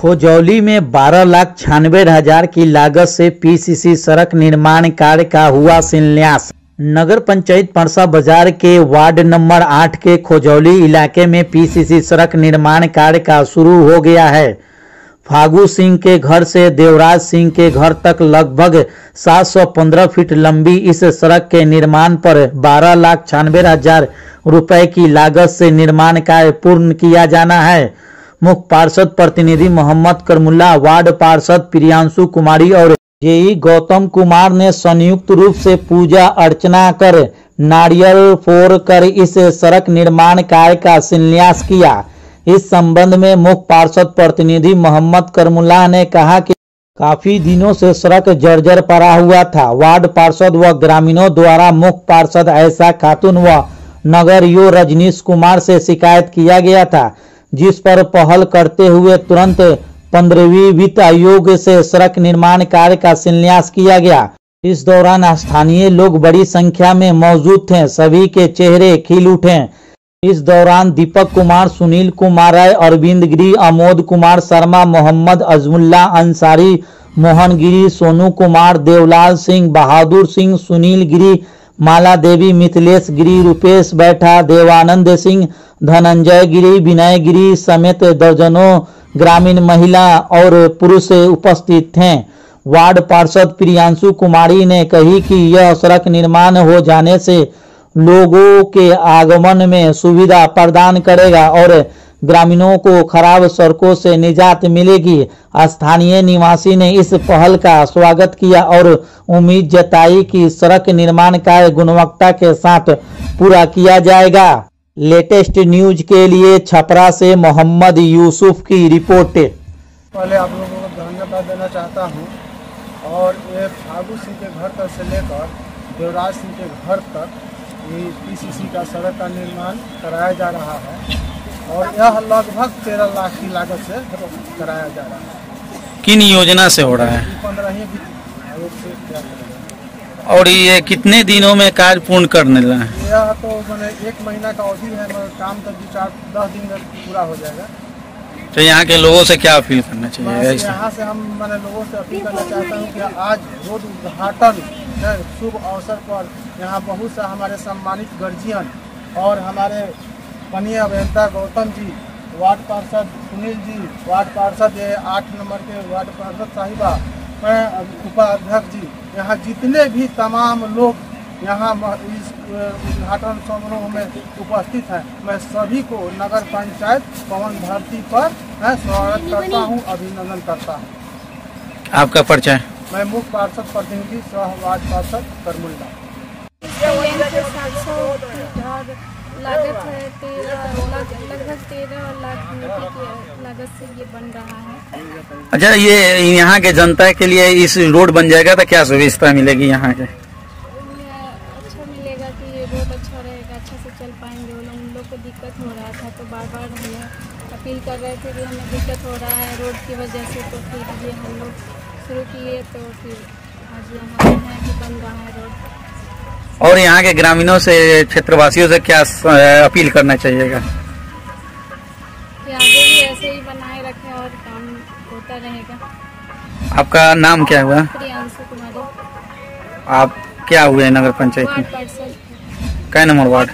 खोजौली में 12,96,000 की लागत से पीसीसी सड़क निर्माण कार्य का हुआ शिलान्यास। नगर पंचायत परसा बाजार के वार्ड नंबर 8 के खोजौली इलाके में पीसीसी सड़क निर्माण कार्य का शुरू हो गया है। फागू सिंह के घर से देवराज सिंह के घर तक लगभग 715 फीट लंबी इस सड़क के निर्माण पर 12,96,000 रुपए की लागत से निर्माण कार्य पूर्ण किया जाना है। मुख्य पार्षद प्रतिनिधि मोहम्मद करमुल्ला, वार्ड पार्षद प्रियांशु कुमारी और जेई गौतम कुमार ने संयुक्त रूप से पूजा अर्चना कर नारियल फोड़ कर इस सड़क निर्माण कार्य का शिलान्यास किया। इस संबंध में मुख्य पार्षद प्रतिनिधि मोहम्मद करमुल्ला ने कहा कि काफी दिनों से सड़क जर्जर पड़ा हुआ था। वार्ड पार्षद व ग्रामीणों द्वारा मुख्य पार्षद ऐसा खातून व नगर यो रजनीश कुमार से शिकायत किया गया था, जिस पर पहल करते हुए तुरंत 15वीं वित्त आयोग से सड़क निर्माण कार्य का शिलान्यास किया गया। इस दौरान स्थानीय लोग बड़ी संख्या में मौजूद थे, सभी के चेहरे खिल उठे। इस दौरान दीपक कुमार, सुनील कुमार राय, अरविंद गिरी, अमोद कुमार शर्मा, मोहम्मद अजमुल्ला अंसारी, मोहन गिरी, सोनू कुमार, देवलाल सिंह, बहादुर सिंह, सुनील गिरी, माला देवी, मिथिलेश गिरी, रुपेश बैठा, देवानंद सिंह, धनंजय गिरी, विनय गिरी समेत दर्जनों ग्रामीण महिला और पुरुष उपस्थित थे। वार्ड पार्षद प्रियांशु कुमारी ने कही कि यह सड़क निर्माण हो जाने से लोगों के आगमन में सुविधा प्रदान करेगा और ग्रामीणों को खराब सड़कों से निजात मिलेगी। स्थानीय निवासी ने इस पहल का स्वागत किया और उम्मीद जताई कि सड़क निर्माण कार्य गुणवत्ता के साथ पूरा किया जाएगा। लेटेस्ट न्यूज के लिए छपरा से मोहम्मद यूसुफ की रिपोर्ट। पहले आप लोगों को धन्यवाद देना चाहता हूं और ये फागू सिंह के घर तक से लेकर देवराज सिंह के घर तक ये पीसीसी का सड़क का निर्माण कराया जा रहा है और यह लगभग 13 लाख की लागत से कराया जा रहा है। किन योजना से हो रहा है? 15वीं वित्त आयोग से किया जाएगा। और ये कितने दिनों में कार्य पूर्ण करने लगा है? यह तो मैंने 1 महीना का अवधि है, मगर काम तो 10 दिन में पूरा हो जाएगा। तो यहाँ के लोगों से क्या अपील करना चाहिए? यहाँ से मैंने लोगों से अपील करना चाहता हूँ कि आज रोड उद्घाटन शुभ अवसर पर यहाँ बहुत सा हमारे सम्मानित गार्जियन और हमारे पनीय अभियंता गौतम जी, वार्ड पार्षद सुनील जी, वार्ड पार्षद 8 नंबर के वार्ड पार्षद साहिबा, मैं उपाध्यक्ष जी, यहाँ जितने भी तमाम लोग यहाँ इस उद्घाटन समारोह में उपस्थित हैं, मैं सभी को नगर पंचायत पवन धरती पर स्वागत करता हूँ, अभिनंदन करता हूँ। आपका परिचय? मैं मुख्य पार्षद प्रतिनिधि सह वार्ड पार्षद करमुल्ला। लागत है लगभग 13 लाख की लागत से ये बन रहा है। अच्छा, ये यहाँ के जनता के लिए इस रोड बन जाएगा तो क्या सुविधा मिलेगी यहाँ के? अच्छा मिलेगा कि ये रोड अच्छा रहेगा, अच्छा से चल पाएंगे। उन लोग को दिक्कत हो रहा था तो बार बार हमें अपील कर रहे थे कि हमें दिक्कत हो रहा है रोड की वजह से, तो फिर ये हम लोग शुरू किए तो फिर आज यहाँ है कि बन रहा है रोड। और यहाँ के ग्रामीणों से, क्षेत्रवासियों से क्या अपील करना चाहिएगा? कि आगे भी ऐसे ही बनाए रखें और काम होता रहेगा। आपका नाम क्या हुआ? प्रियांशु कुमारी। आप क्या हुए नगर पंचायत में? वार्ड पार्षद। कै नंबर वार्ड?